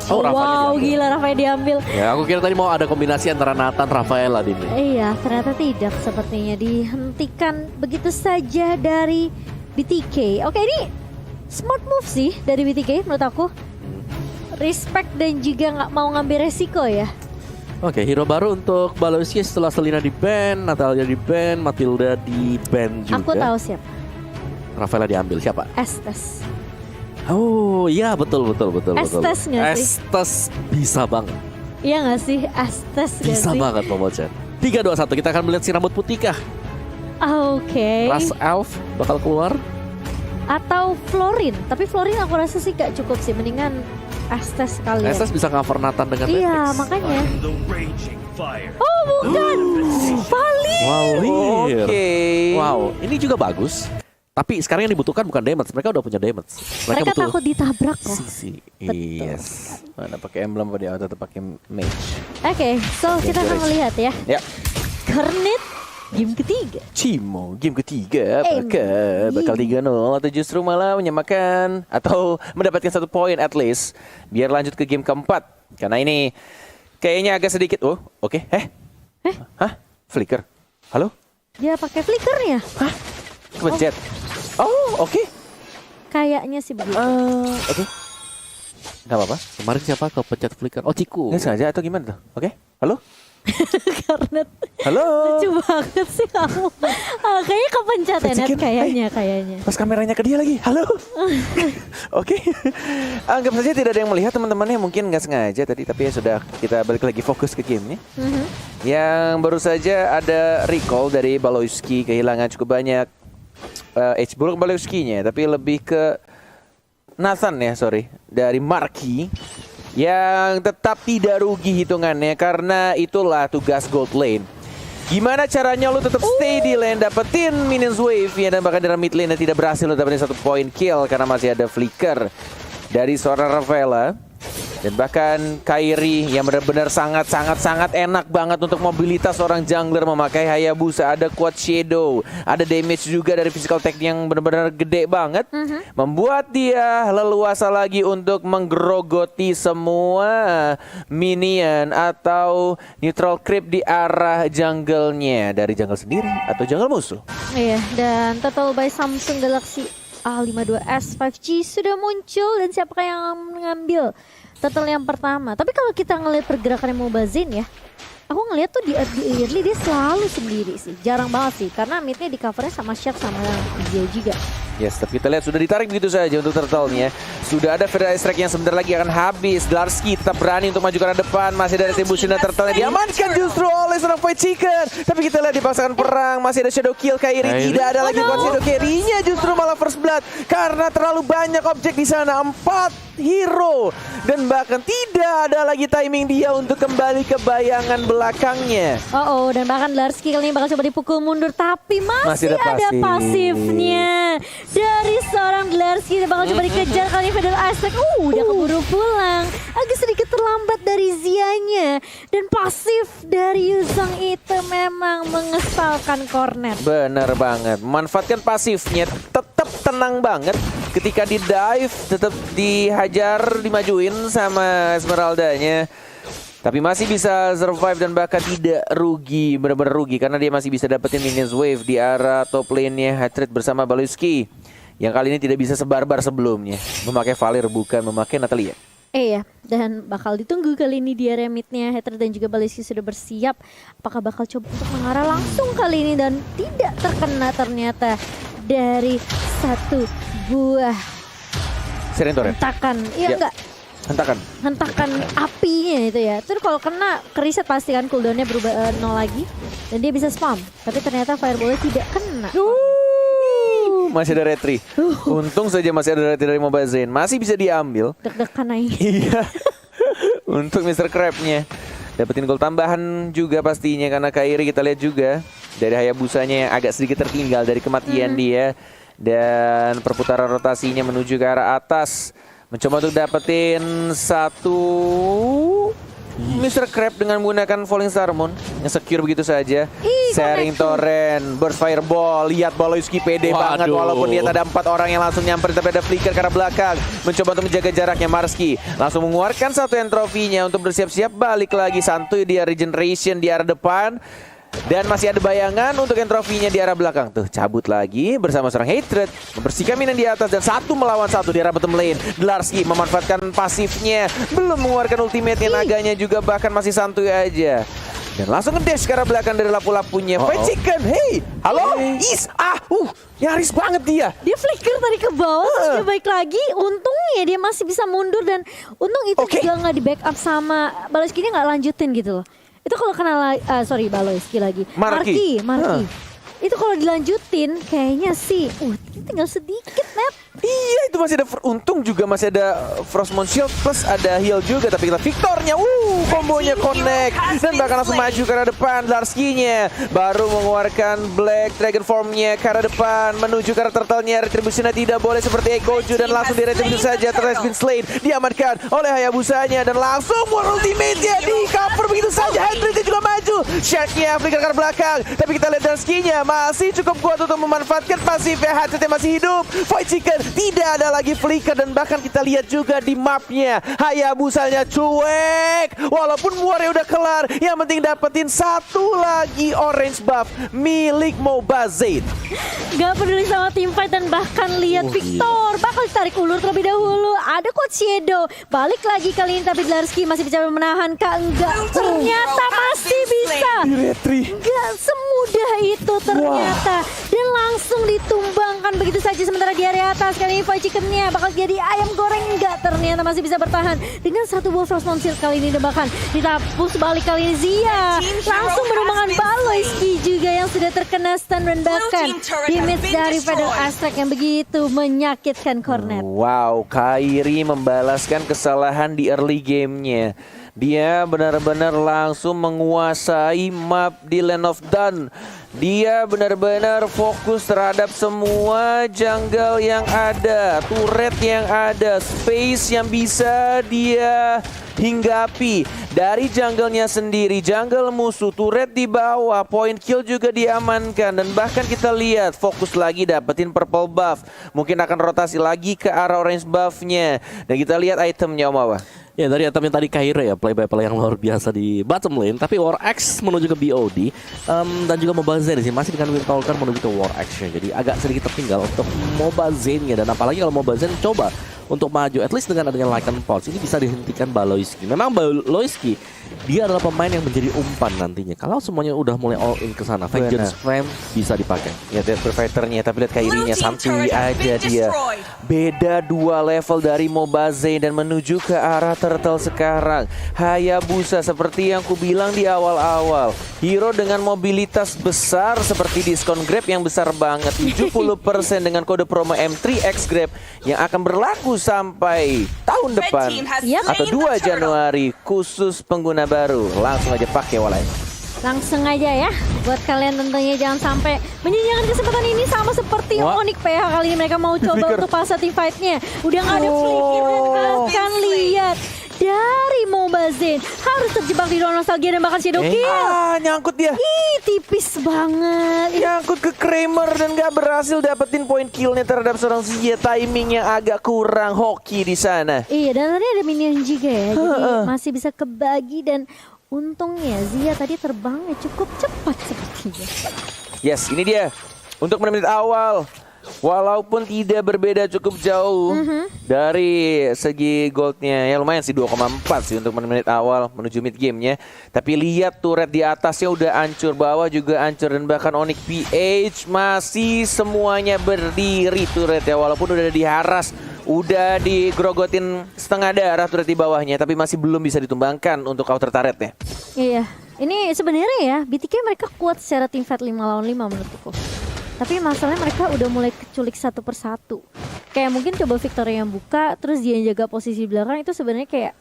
Oh, Wow, gila Rafael diambil. Ya, aku kira tadi mau ada kombinasi antara Nathan, Rafaela ini. Iya, ternyata tidak sepertinya. Dihentikan begitu saja dari BTK. Oke, ini smart move sih dari BTK menurut aku. Respect dan juga nggak mau ngambil resiko ya. Oke, hero baru untuk Baloyski setelah Selena di ban, Natalia di ban, Matilda di ban juga. Aku tahu siapa. Rafaela diambil, siapa? Estes. Oh iya, betul. Estes nggak sih? Estes bisa banget. Iya nggak sih? Estes nggak Bisa sih? banget Momochan. 3, 2, 1, kita akan melihat si rambut putih kah? Oke. Ras Elf bakal keluar. Atau Florin. Tapi Florin aku rasa sih gak cukup sih. Mendingan Estes kali ya. Estes bisa cover Nathan dengan Iya, Matrix. makanya. Oh, bukan. Valir. Oke. Wow, ini juga bagus. Tapi sekarang yang dibutuhkan bukan damage, mereka udah punya damage. Mereka butuh takut ditabrak kok. sisi. Betul. Yes. Mana pakai emblem apa dia tetap pakai mage. Oke, so kita akan melihat ya. Ya. Kornet game ketiga. Cimo game ketiga bakal 3-0 atau justru malah menyamakan atau mendapatkan 1 poin at least biar lanjut ke game keempat. Karena ini kayaknya agak sedikit. Oh, oke. Hah? Flicker. Halo? Dia pakai flickernya. Hah? Kepencet. Oh, oke. Kayaknya sih begitu. Oke. Gak apa-apa. Kemarin siapa kepencet flicker? Oh, Ciku. Nggak sengaja atau gimana tuh? Oke. Halo? Kornet. Halo? Lucu banget sih kamu. Kayaknya kepencet ya, Net. Sedikit. Kayaknya. Pas kameranya ke dia lagi. Halo? Oke. Anggap saja tidak ada yang melihat teman-temannya. Mungkin nggak sengaja tadi. Tapi ya sudah, kita balik lagi fokus ke gamenya. Yang baru saja ada recall dari Baloyski. Kehilangan cukup banyak bukan Baloyski-nya. Tapi lebih ke Nathan ya, sorry. Dari Marky. Yang tetap tidak rugi hitungannya. Karena itulah tugas gold lane. Gimana caranya lu tetap stay di lane, dapetin minions wave ya, dan bahkan dalam mid lane tidak berhasil lu dapetin 1 poin kill karena masih ada flicker dari seorang Rafaela. Dan bahkan Kairi yang benar-benar sangat enak banget untuk mobilitas seorang jungler memakai Hayabusa. Ada quad shadow, ada damage juga dari physical tech yang benar-benar gede banget. Membuat dia leluasa lagi untuk menggerogoti semua minion atau neutral creep di arah jungle-nya. Dari jungle sendiri atau jungle musuh. Iya, dan total by Samsung Galaxy A52s 5G sudah muncul. Dan siapakah yang mengambil total yang pertama? Tapi kalau kita ngelihat pergerakan Mobazin ya, aku ngelihat tuh di early dia selalu sendiri sih. Jarang banget sih, karena midnya di covernya sama Shark sama dia juga. Yes, tapi kita lihat sudah ditarik begitu saja untuk turtle-nya. Sudah ada Federal Strike yang sebentar lagi akan habis. Darski tetap berani untuk maju ke depan. Masih ada retribution dan turtle-nya diamankan justru oleh seorang Fight Chicken. Tapi kita lihat dipaksakan perang. Masih ada Shadow Kill Kairi. Tidak ada lagi buat Shadow Carry-nya, justru malah First Blood. Karena terlalu banyak objek di sana. 4 hero. Dan bahkan tidak ada lagi timing dia untuk kembali ke bayangan belakangnya. Dan bahkan Darski kali ini bakal coba dipukul mundur. Tapi masih ada pasifnya dari seorang Darski. Dia bakal coba dikejar kali ini Federal Aztec. Udah keburu pulang. Agak sedikit terlambat dari Zianya. Dan pasif dari Yuzong itu memang mengesalkan Kornet. Bener banget. Memanfaatkan pasifnya, tetap tenang banget. Ketika di dive, tetap dihajar, dimajuin sama Esmeralda-nya. Tapi masih bisa survive dan bahkan tidak rugi. Bener-bener rugi karena dia masih bisa dapetin minions wave di arah top lane-nya. Hatred bersama Baloyski. Yang kali ini tidak bisa sebarbar sebelumnya. Memakai Valir bukan memakai Natalia. Iya, dan bakal ditunggu kali ini di area mid-nya. Hatred dan juga Baloyski sudah bersiap. Apakah bakal coba untuk mengarah langsung kali ini, dan tidak terkena ternyata dari satu buah Serentoren. hentakan. Iya Ya. enggak? Hentakan apinya itu ya. Terus kalau kena ke-reset pasti kan cooldownnya berubah 0 lagi. Dan dia bisa spam. Tapi ternyata fireball-nya tidak kena. Masih ada retri. Untung saja masih ada retri dari Mobazin. Masih bisa diambil. Deg-degan aja. Iya. Untuk Mr. Crab-nya. Dapetin gol tambahan juga pastinya karena Kairi kita lihat juga. Dari Hayabusanya yang agak sedikit tertinggal dari kematian dia. Dan perputaran rotasinya menuju ke arah atas. Mencoba untuk dapetin 1 Mr. Crab dengan menggunakan Falling Star Moon yang secure begitu saja. Sharing torrent, burst fireball. Lihat Baloyski pede banget walaupun lihat ada 4 orang yang langsung nyamperin, tapi ada flicker ke arah belakang. Mencoba untuk menjaga jaraknya. Marski langsung mengeluarkan satu entrofinya untuk bersiap-siap balik lagi santuy dia regeneration di arah depan. Dan masih ada bayangan untuk entrofinya di arah belakang. Tuh, cabut lagi bersama seorang Hatred. Membersihkan minion di atas dan 1 melawan 1 di arah bottom lane. Dlarsky memanfaatkan pasifnya. Belum mengeluarkan ultimate-nya, naganya juga bahkan masih santuy aja. Dan langsung ngedash ke arah belakang dari lapu-lapunya. Fight Chicken, hey, halo, Is, nyaris banget dia. Dia flicker tadi ke bawah, terus dia balik lagi. Untungnya dia masih bisa mundur dan untung itu juga nggak di backup sama Baloyski, dia nggak lanjutin gitu loh. Itu kalau kena Baloyski lagi. Marky. Itu kalau dilanjutin kayaknya sih, tinggal sedikit net. Iya, itu masih ada untung juga masih ada Frostmourne Shield plus ada heal juga, tapi kita Victornya kombonya connect dan bahkan langsung maju ke arah depan. Dlarsky-nya baru mengeluarkan Black Dragon Form-nya ke arah depan menuju ke arah turtle-nya. Retribution-nya tidak boleh seperti Ekoju dan langsung di-retribution saja. Turtle has been slain, diamankan oleh Hayabusa-nya dan langsung ultimate-nya di cover begitu saja. Hendry juga maju, Shark-nya flicker ke arah belakang, tapi kita lihat Dlarsky-nya masih cukup kuat untuk memanfaatkan pasifnya. Hatchet-nya masih hidup. Fight Chicken tidak ada lagi flicker dan bahkan kita lihat juga di mapnya Hayabusanya cuek. Walaupun warnya udah kelar, yang penting dapetin satu lagi orange buff milik Mobazane. Gak peduli sama teamfight dan bahkan lihat Victor bakal ditarik ulur terlebih dahulu. Ada Coach Shadow balik lagi kali ini, tapi Dlarsky masih bisa menahan kah? Enggak, ternyata masih bisa. Gak semudah itu ternyata. Dan langsung ditumbangkan begitu saja. Sementara di area atas kali ini Fight Chicken-nya bakal jadi ayam goreng. Enggak, ternyata masih bisa bertahan dengan satu buah Frostmourne Shield kali ini. Dan bahkan ditapus balik kali ini Zia langsung menumbangkan Baloyski juga yang sudah terkena stun dan bahkan damage dari Feather Aztec yang begitu menyakitkan Cornet. Wow, Kairi membalaskan kesalahan di early game-nya. Dia benar-benar langsung menguasai map di Land of Dawn. Dia benar-benar fokus terhadap semua jungle yang ada, turret yang ada, space yang bisa dia hinggapi dari jungle-nya sendiri, jungle musuh, turret di bawah, point kill juga diamankan dan bahkan kita lihat fokus lagi dapetin purple buff. Mungkin akan rotasi lagi ke arah orange buff-nya. Dan kita lihat itemnya Om Awa. Ya, dari itemnya tadi Kairi ya, play by play yang luar biasa di bottom lane. Tapi War Axe menuju ke BOD dan juga Mobazane di sini masih dengan Wind Talker menuju ke War Axe-nya. Jadi agak sedikit tertinggal untuk Mobazane-nya. Dan apalagi kalau Mobazane coba untuk maju, at least dengan adanya Lycan Pulse ini bisa dihentikan Baloyski. Memang Baloyski dia adalah pemain yang menjadi umpan nantinya. Kalau semuanya udah mulai all in ke sana, Vengeance Flame bisa dipakai. Ya, Death Fighter-nya, tapi lihat Kairi-nya santuy aja dia. Beda 2 level dari Mobazane dan menuju ke arah turtle sekarang. Hayabusa seperti yang ku bilang di awal-awal. Hero dengan mobilitas besar seperti diskon Grab yang besar banget. 70% dengan kode promo M3X Grab yang akan berlaku sampai tahun depan atau 2 Januari khusus pengguna baru. Langsung aja pakai walai. Langsung aja ya, buat kalian tentunya jangan sampai menyanyiakan kesempatan ini sama seperti Onyx PH kali ini. Mereka mau coba untuk fase team fight-nya. Udah gak ada flicker dan bahkan lihat dari Mobazane harus terjebak di ruang nostalgia dan bahkan Shadow Kill. Nyangkut dia. Tipis banget. Nyangkut ke Kramer dan gak berhasil dapetin point kill-nya terhadap seorang Zia. Timing yang agak kurang hoki di sana. Iya, dan tadi ada minion juga ya. Jadi masih bisa kebagi dan untungnya Zia tadi terbangnya cukup cepat sepertinya. Yes, ini dia untuk menit awal. Walaupun tidak berbeda cukup jauh dari segi goldnya, ya lumayan sih 2,4 sih untuk menit awal menuju mid gamenya. Tapi lihat turret di atasnya udah hancur, bawah juga hancur dan bahkan Onyx PH masih semuanya berdiri turret ya. Walaupun udah diharas, udah digrogotin setengah darah turret di bawahnya, tapi masih belum bisa ditumbangkan untuk counter turretnya. Iya, ini sebenarnya ya BTK mereka kuat secara team fight 5 lawan 5 menurutku. Tapi masalahnya mereka udah mulai keculik satu persatu. Kayak mungkin coba Victoria yang buka, terus dia yang jaga posisi belakang, itu sebenarnya kayak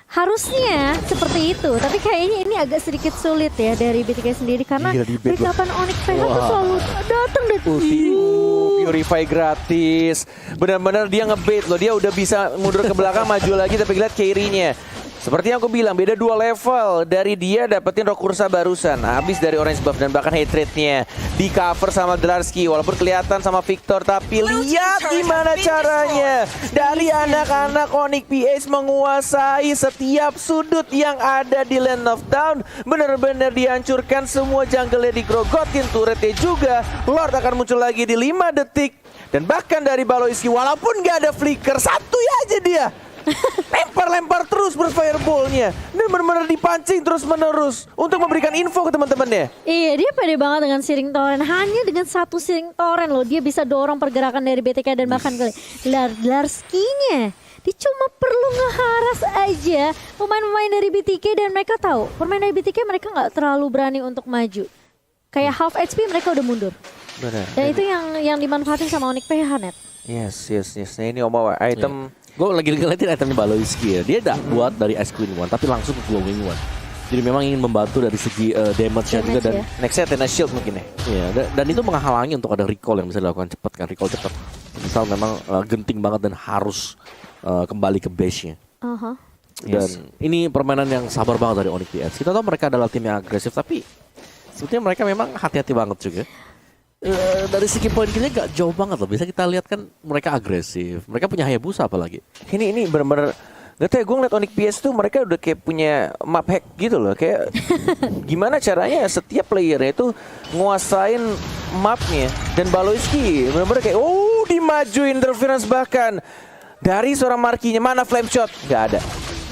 harusnya seperti itu. Tapi kayaknya ini agak sedikit sulit ya dari BTK sendiri karena perikapan Onyx PH tuh selalu datang dan Purify gratis. Benar-benar dia ngebait loh. Dia udah bisa mundur ke belakang maju lagi, tapi lihat Kairi-nya. Seperti yang aku bilang, beda 2 level. Dari dia dapetin Rock Ursa barusan, habis dari Orange Buff dan bahkan hate rate-nya di cover sama Dlarsky. Walaupun kelihatan sama Victor, tapi lihat gimana caranya dari anak-anak Onyx PH menguasai setiap sudut yang ada di Land of Dawn. Bener-bener dihancurkan, semua jungle-nya digrogotin, turretnya juga. Lord akan muncul lagi di 5 detik. Dan bahkan dari Baloiski, walaupun gak ada flicker, satu aja dia lempar terus berfireball-nya dan benar-benar dipancing terus-menerus untuk memberikan info ke teman-temannya. Iya, dia pede banget dengan Searing Torrent. Hanya dengan satu Searing Torrent loh, dia bisa dorong pergerakan dari BTK dan bahkan Dlarsky-nya. Dia cuma perlu ngeharas aja pemain-pemain dari BTK dan mereka tahu pemain dari BTK mereka nggak terlalu berani untuk maju. Kayak half HP mereka udah mundur. Benar. Dan itu yang dimanfaatin sama Onyx PH net. Yes. Nah ini Oma item. Gue lagi ngeliatin itemnya Baloiski ya. Dia tidak buat dari Ice Queen One, tapi langsung ke Glowing One. Jadi memang ingin membantu dari segi damage-nya juga dan Nextnya Athena Shield mungkin ya. Iya, dan itu menghalangi untuk ada recall yang bisa dilakukan cepat kan, recall cepat. Misal memang genting banget dan harus kembali ke base-nya. Dan ini permainan yang sabar banget dari Onyx PH. Kita tahu mereka adalah tim yang agresif, tapi sebetulnya mereka memang hati-hati banget juga. Dari segi poin killnya gak jauh banget loh. Bisa kita lihat kan mereka agresif. Mereka punya Hayabusa apalagi. Ini bener-bener gak tau ya, gue ngeliat Onyx PH tuh mereka udah kayak punya map hack gitu loh. Kayak gimana caranya setiap playernya itu nguasain mapnya. Dan Baloiski bener-bener kayak dimajuin interference bahkan dari seorang markinya. Mana flame shot? Gak ada.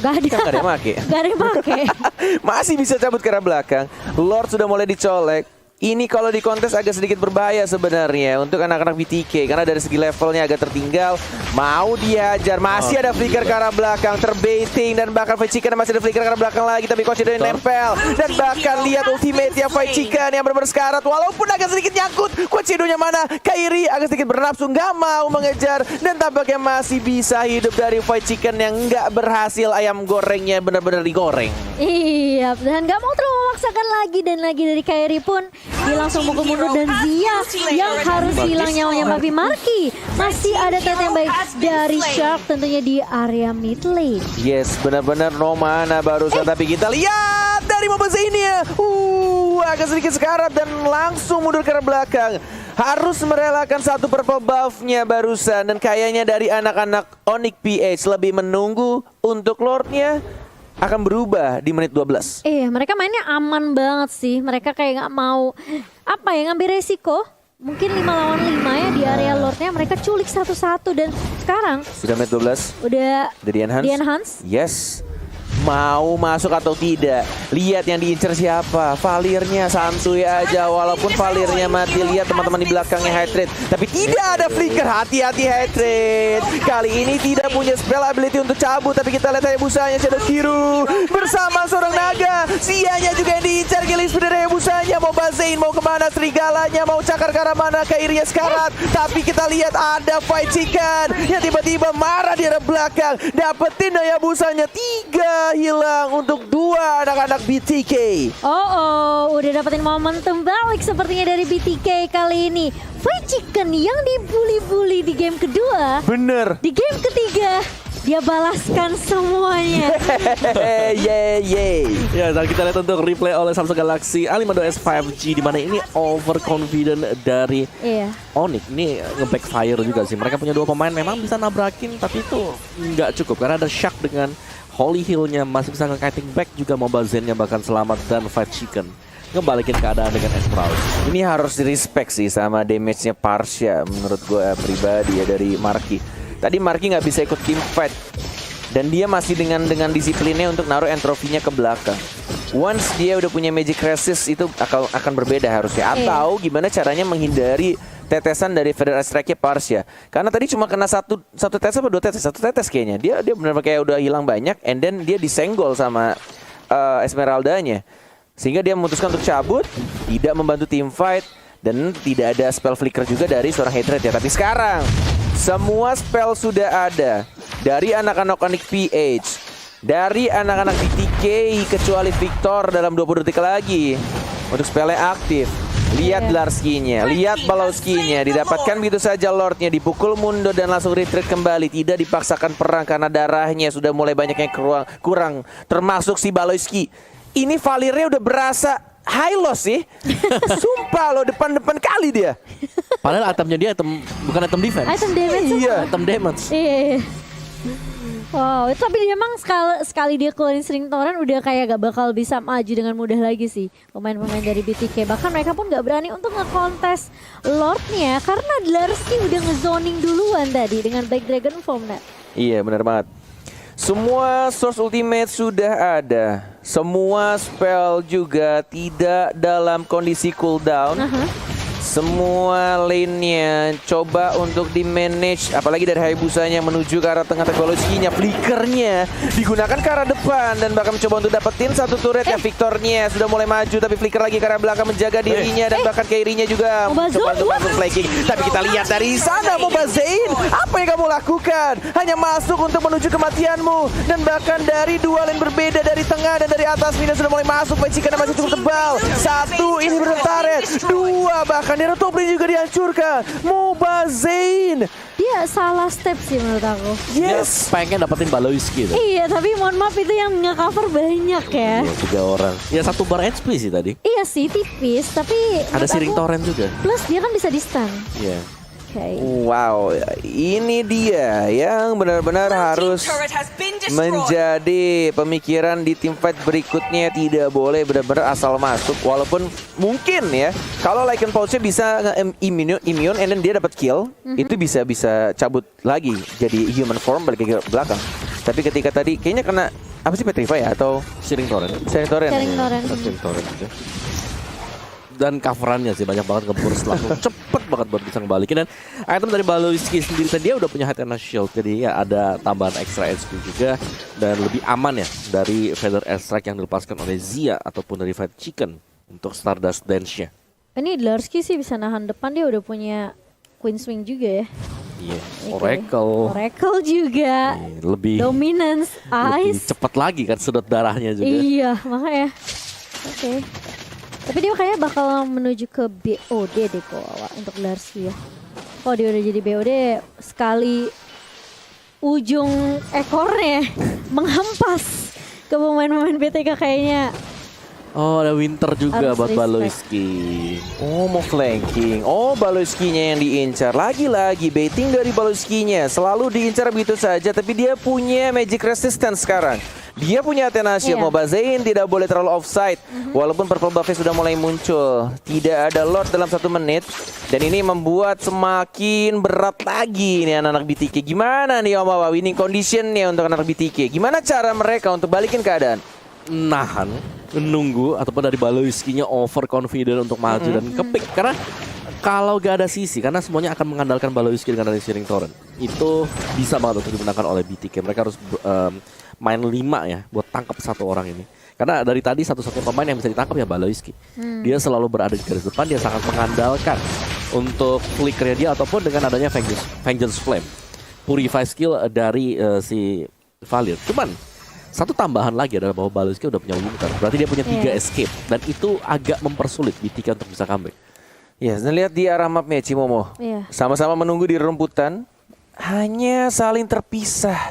Gak ada. Kan gak ada yang make. Gak ada yang make. Masih bisa cabut ke arah belakang. Lord sudah mulai dicolek. Ini kalau di kontes agak sedikit berbahaya sebenarnya untuk anak-anak BTK karena dari segi levelnya agak tertinggal. Mau dihajar, masih ada flicker ke arah belakang, terbaiting dan bahkan Fight Chicken masih ada flicker ke arah belakang lagi, tapi Coach Edo nempel dan bahkan lihat ultimate-nya Fight Chicken yang benar-benar sekarat walaupun agak sedikit nyangkut. Coach Edo-nya mana? Kairi agak sedikit bernafsu, nggak mau mengejar dan tampaknya masih bisa hidup dari Fight Chicken yang nggak berhasil ayam gorengnya benar-benar digoreng. Iya, dan nggak mau terlalu memaksakan lagi dan lagi dari Kairi pun dia langsung mukul mundur dan Zia yang harus hilang nyawanya, tapi Marky masih ada tet yang baik dari Shark tentunya di area mid lane. Yes, benar-benar no mana barusan tapi kita lihat dari Mobile ini ya. Agak sedikit sekarat dan langsung mundur ke arah belakang. Harus merelakan satu purple buff-nya barusan dan kayaknya dari anak-anak Onyx PH lebih menunggu untuk Lord-nya akan berubah di menit 12. Iya, mereka mainnya aman banget sih. Mereka kayak nggak mau ngambil resiko. Mungkin 5 lawan 5 ya di area Lordnya. Mereka culik satu-satu dan sekarang Sudah menit 12. udah Di enhance. Yes. Mau masuk atau tidak? Lihat yang diincar siapa? Valirnya santuy aja. Walaupun Valirnya mati, lihat teman-teman di belakangnya Hydrate. Tapi tidak ada flicker. Hati-hati Hydrate. Kali ini tidak punya spell ability untuk cabut. Tapi kita lihat Hayabusanya Shadow Kiru bersama seorang naga. Sianya juga yang diincar. Killing speed dari Hayabusanya. Mau Bazain, mau kemana? Serigalanya mau cakar ke arah mana? Kairinya sekarat. Tapi kita lihat ada Fight Chicken yang tiba-tiba marah di arah belakang. Dapetin Hayabusanya 3 hilang untuk 2 anak-anak BTK. Udah dapetin momentum balik sepertinya dari BTK kali ini. Fight Chicken yang dibully-bully di game kedua. Bener. Di game ketiga dia balaskan semuanya. Ya, dan kita lihat untuk replay oleh Samsung Galaxy A52s 5G di mana ini overconfident dari Onyx. Ini nge-backfire juga sih. Mereka punya 2 pemain memang bisa nabrakin tapi itu nggak cukup karena ada Shark dengan Holy Hill-nya masih bisa nge-kiting back juga Mobile Zen-nya bahkan selamat dan Fight Chicken ngebalikin keadaan dengan Esprout. Ini harus di-respect sih sama damage-nya Parsha menurut gue pribadi ya dari Marky. Tadi Marky nggak bisa ikut team fight dan dia masih dengan disiplinnya untuk naruh entropy-nya ke belakang. Once dia udah punya Magic Resist itu akan berbeda harusnya. Atau gimana caranya menghindari tetesan dari Federal Strike-nya Parsha. Karena tadi cuma kena satu tetes apa 2 tetes? 1 tetes kayaknya. Dia benar-benar kayak udah hilang banyak and then dia disenggol sama Esmeralda-nya. Sehingga dia memutuskan untuk cabut, tidak membantu team fight dan tidak ada spell flicker juga dari seorang Hatred ya. Tapi sekarang semua spell sudah ada dari anak-anak Onyx PH, dari anak-anak BTK kecuali Victor dalam 20 detik lagi untuk spellnya aktif. Lihat Larski-nya, lihat Balowski-nya. Didapatkan begitu saja Lord-nya, dipukul mundur dan langsung retreat kembali. Tidak dipaksakan perang karena darahnya sudah mulai banyak yang kurang. Termasuk si Balowski. Ini Valirnya udah berasa high loss sih. Sumpah loh, depan-depan kali dia. Padahal itemnya dia bukan item defense. Item damage. Iya. Item damage. Iya. Wow, itu tapi dia emang sekali dia keluarin Shrinking Torrent udah kayak gak bakal bisa maju dengan mudah lagi sih pemain-pemain dari BTK. Bahkan mereka pun gak berani untuk nge-contest Lord-nya karena Larski udah nge-zoning duluan tadi dengan Black Dragon Form. Iya, benar banget. Semua source ultimate sudah ada. Semua spell juga tidak dalam kondisi cooldown. Semua lane-nya coba untuk di-manage, apalagi dari Hayabusanya menuju ke arah tengah Balowski-nya. Flickernya digunakan ke arah depan dan bahkan mencoba untuk dapetin satu turret ya. Victornya sudah mulai maju tapi flicker lagi ke arah belakang menjaga dirinya dan bahkan Kairinya juga mencoba untuk masuk flanking. Tapi kita lihat dari sana Mobazain, apa yang kamu lakukan? Hanya masuk untuk menuju kematianmu dan bahkan dari dua lane berbeda, dari tengah dan dari atas Mina sudah mulai masuk. Pecikannya masih cukup tebal. Satu ini bertaret, dua bahkan Nero top lane juga dihancurkan. Mobazain. Dia salah step sih menurut aku. Yes. Pengen dapetin Balowski tuh. Iya, tapi mohon maaf itu yang nge-cover banyak ya. Iya, 3 orang. Ya 1 bar HP sih tadi. Iya sih, tipis, tapi Ada menurut Shrinking aku- Torrent juga. Plus dia kan bisa di-stun. Iya. Oke. Wow, ini dia yang benar-benar harus menjadi pemikiran di tim fight berikutnya. Tidak boleh benar-benar asal masuk. Walaupun mungkin ya, kalau Lycan Pulse bisa immune and then dia dapat kill, itu bisa cabut lagi jadi human form balik ke belakang. Tapi ketika tadi kayaknya kena apa sih, Petrify ya atau Shrinking Torrent. Shrinking Torrent? Shrinking Torrent. Shrinking Torrent aja. Dan coverannya sih banyak banget nge-burst langsung cepet banget buat bisa ngebalikin. Dan item dari Balowski sendiri dia udah punya Head and Shield, jadi ya ada tambahan extra HP juga dan lebih aman ya dari Feather Airstrike yang dilepaskan oleh Zia ataupun dari Fight Chicken untuk Stardust Dance-nya. Ini Larski sih bisa nahan depan, dia udah punya Queen Swing juga ya. Iya, Oke. Oracle juga. Iya, lebih Dominance, Ice. cepat lagi kan sudut darahnya juga. Iya, makanya. Oke. Tapi dia kayaknya bakal menuju ke BOD deh kok untuk Larski ya. Oh, dia udah jadi BOD sekali ujung ekornya menghempas ke pemain-pemain BTK kayaknya. Oh, ada Winter juga Harus buat respect. Balowski. Oh, mau flanking. Oh, Balowski-nya yang diincar. Lagi-lagi baiting dari Balowski-nya. Selalu diincar begitu saja, tapi dia punya magic resistance sekarang. Dia punya Atenasio. Iya. Mobazain tidak boleh terlalu offside. Walaupun purple buff-nya sudah mulai muncul. Tidak ada Lord dalam 1 menit. Dan ini membuat semakin berat lagi nih anak-anak BTK. Gimana nih Om Wawa winning condition-nya untuk anak BTK? Gimana cara mereka untuk balikin keadaan? Nahan, menunggu ataupun dari Balowski-nya overconfident untuk maju dan kepick. Karena kalau gak ada sisi, karena semuanya akan mengandalkan Balowski dengan dari Shrinking Torrent, itu bisa banget untuk dimenangkan oleh BTK. Mereka harus main 5 ya buat tangkap 1 orang ini. Karena dari tadi satu-satunya pemain yang bisa ditangkap ya Balowski. Dia selalu berada di garis depan, dia sangat mengandalkan untuk flickernya dia ataupun dengan adanya Vengeance Flame, Purify skill dari si Valir. Cuman satu tambahan lagi adalah bahwa Balowski udah punya Winter. Berarti dia punya 3 escape dan itu agak mempersulit BTK untuk bisa comeback. Ya, dan lihat di arah mapnya Cimomo. Iya. Sama-sama menunggu di rumputan. Hanya saling terpisah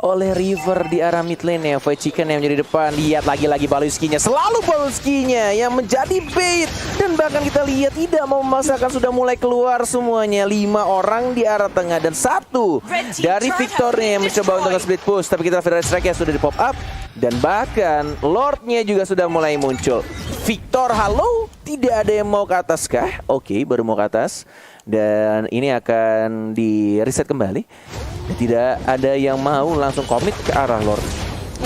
oleh River di arah mid lane ya. Fight Chicken yang menjadi depan. Lihat lagi-lagi Balowski-nya. Selalu Balowski-nya yang menjadi bait. Dan bahkan kita lihat tidak mau memaksakan, sudah mulai keluar semuanya. 5 orang di arah tengah dan 1 dari Victornya yang mencoba untuk split push. Tapi kita Feather Strike sudah di pop up. Dan bahkan Lord-nya juga sudah mulai muncul. Victor, halo? Tidak ada yang mau ke atas kah? Oke, baru mau ke atas. Dan ini akan di reset kembali. Tidak ada yang mau langsung komit ke arah Lord.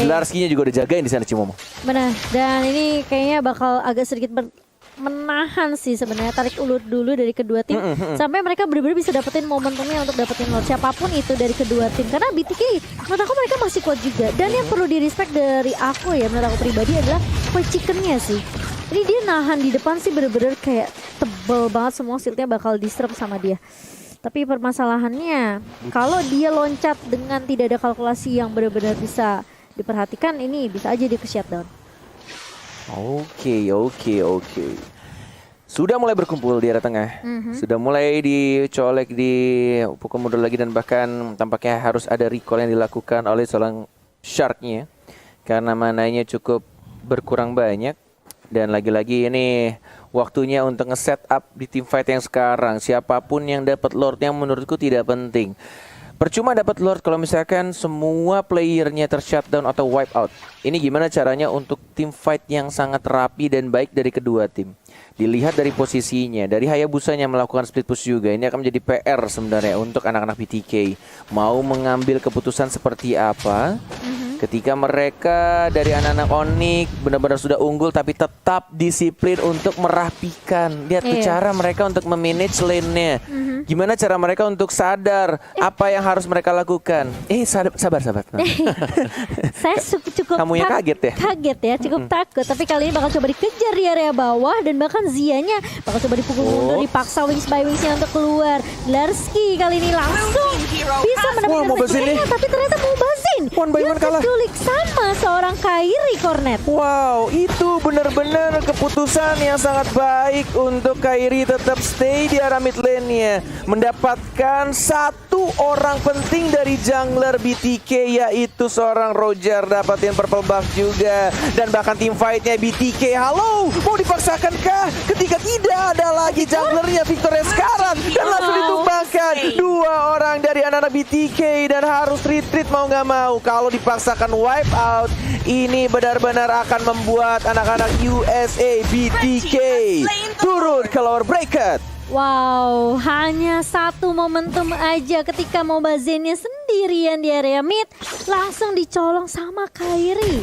Larski-nya juga udah jagain di sana Cimomo. Benar. Dan ini kayaknya bakal agak sedikit menahan sih sebenarnya, tarik ulur dulu dari kedua tim sampai mereka benar-benar bisa dapetin momentumnya untuk dapetin Lord siapapun itu dari kedua tim. Karena BTK menurut aku mereka masih kuat juga. Dan yang perlu di respect dari aku ya, menurut aku pribadi adalah Fight Chicken-nya sih. Ini dia nahan di depan sih bener-bener kayak tebel banget, semua shieldnya bakal diserap sama dia. Tapi permasalahannya kalau dia loncat dengan tidak ada kalkulasi yang benar-benar bisa diperhatikan, ini bisa aja dia ke shutdown. Oke. sudah mulai berkumpul di area tengah. Sudah mulai dicolek, dipukul mundur lagi, dan bahkan tampaknya harus ada recall yang dilakukan oleh seorang Shark-nya karena mananya cukup berkurang banyak. Dan lagi-lagi ini waktunya untuk nge-set up di team fight yang sekarang. Siapapun yang dapat Lord-nya menurutku tidak penting. Percuma dapat Lord kalau misalkan semua playernya ter-shutdown atau wipe out. Ini gimana caranya untuk tim fight yang sangat rapi dan baik dari kedua tim. Dilihat dari posisinya, dari Hayabusanya melakukan split push juga. Ini akan menjadi PR sebenarnya untuk anak-anak BTK. Mau mengambil keputusan seperti apa ketika mereka dari anak-anak Onyx benar-benar sudah unggul tapi tetap disiplin untuk merapikan. Lihat tuh cara mereka untuk memanage lane-nya. Gimana cara mereka untuk sadar apa yang harus mereka lakukan. Sabar. Saya cukup Kamu yang kaget ya? Kaget ya, cukup takut. Tapi kali ini bakal coba dikejar di area bawah. Dan bahkan Zianya bakal coba dipukul mundur, dipaksa wings by wingsnya untuk keluar. Glarski kali ini langsung bisa mendapatkan sesuatu, tapi ternyata Mobazin One by one kalah. diculik sama seorang Kairi Cornet. Wow, itu benar-benar keputusan yang sangat baik untuk Kairi tetap stay di area mid lane-nya. Mendapatkan satu orang penting dari jungler BTK, yaitu seorang Roger, dapatin purple buff juga. Dan bahkan tim fight-nya BTK, halo, mau dipaksakankah ketika tidak ada lagi junglernya Victoria sekarang. Dan langsung ditumbangkan dua orang dari anak-anak BTK dan harus retreat mau nggak mau. Kalau dipaksakan wipe out, ini benar-benar akan membuat anak-anak USA BTK turun ke lower bracket. Wow, hanya satu momentum aja ketika Mobazinnya sendirian di area mid langsung dicolong sama Kairi.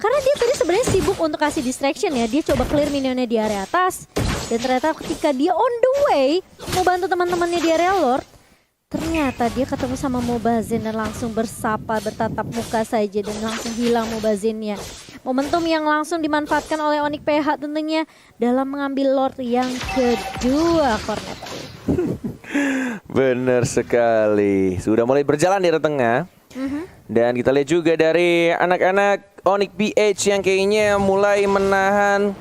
Karena dia tadi sebenarnya sibuk untuk kasih distraction ya. Dia coba clear minionnya di area atas. Dan ternyata ketika dia on the way mau bantu teman-temannya di area Lord, ternyata dia ketemu sama Mobazin dan langsung bersapa, bertatap muka saja dan langsung hilang Mobazinnya. Momentum yang langsung dimanfaatkan oleh Onyx PH tentunya dalam mengambil Lord yang kedua, Cornet. Benar sekali. Sudah mulai berjalan di area tengah. Dan kita lihat juga dari anak-anak Onyx PH yang kayaknya mulai menahan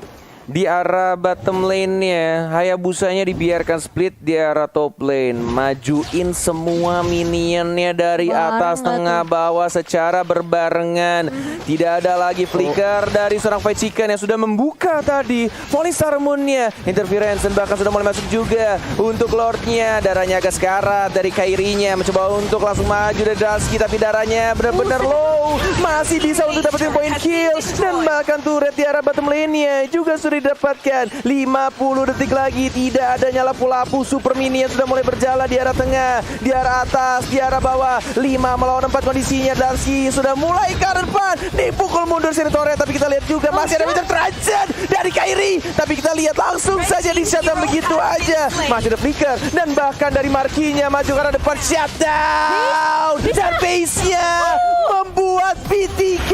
di arah bottom lane-nya. Hayabusanya dibiarkan split di arah top lane. Majuin semua minionnya dari atas, tengah, bawah secara berbarengan. Tidak ada lagi flicker dari seorang Fight Chicken yang sudah membuka tadi Volley Sarmunnya. Interference dan bahkan sudah mulai masuk juga untuk Lord-nya. Darahnya agak sekarat dari Kairinya. Mencoba untuk langsung maju dari Dusky, tapi darahnya benar-benar low. Masih bisa untuk dapetin point kill. Dan bahkan turret di arah bottom lane-nya juga sudah didapatkan. 50 detik lagi, tidak adanya lapu-lapu. Super mini yang sudah mulai berjalan di arah tengah, di arah atas, di arah bawah. 5 melawan 4 kondisinya. Darcy sudah mulai ke arah depan, dipukul mundur Sinitornya. Tapi kita lihat juga masih ada Wither Trajan dari Kairi. Tapi kita lihat langsung saja di shutdown begitu aja. Masih ada flicker dan bahkan dari Markinya maju ke arah depan, shutdown. Dan base-nya membuat BTK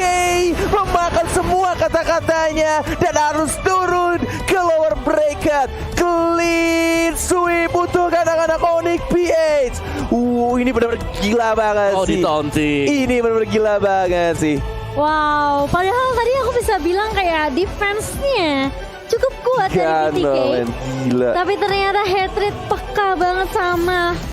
memakan semua kata-katanya dan harus turun ke lower bracket. Clean sweep untuk anak-anak Onyx PH. Ini benar-benar gila banget sih. Ditaunting. Ini benar-benar gila banget sih. Wow, padahal tadi aku bisa bilang kayak defense-nya cukup kuat dari BTK. Gila. Tapi ternyata hat-trick peka banget sama